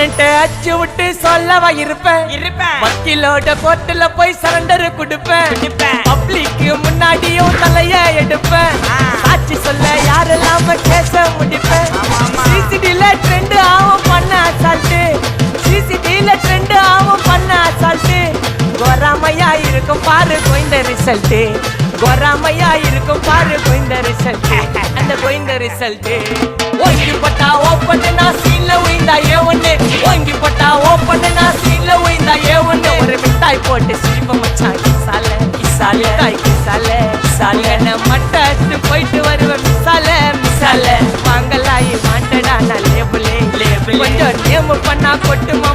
அண்ணன்ட்ட அச்சு விட்டு சொல்லவா இருப்பேன் வக்கீலோட கோர்ட்டுல போய் சரண்டர் கொடுப்பேன் பப்ளிக்கு முன்னாடியும் தலைய எடுப்பேன் சாட்சி சொல்ல யாரெல்லாம கேச முடிப்பேன் சிசிடில ட்ரெண்ட் ஆகும் பண்ண அசால்ட்டு சிசிடில ட்ரெண்ட் ஆகும் பண்ண அசால்ட்டு கோராமையா இருக்கும் பாரு கோயிந்த ரிசல்ட் கோராமையா இருக்கும் பாரு கோயிந்த ரிசல்ட் அந்த கோயிந்த ரிசல்ட் ஓங்கி பட்டா ஓப்பன் நான் சீன்ல உயிந்தா ஏ ஒண்ணு ஓங்கி பட்டா ஓப்பன் நான் சீன்ல உயிந்தா ஏ ஒண்ணு ஒரு மிட்டாய் போட்டு சிரிப்ப மச்சான் கிசால கிசால தாய் கிசால கிசால மட்டாச்சு போயிட்டு வருவேன் மிசால மிசால வாங்கலாயி மாண்டடா நான் லேபிளே லேபிள் கொஞ்சம் நேம் பண்ணா கொட்டுமா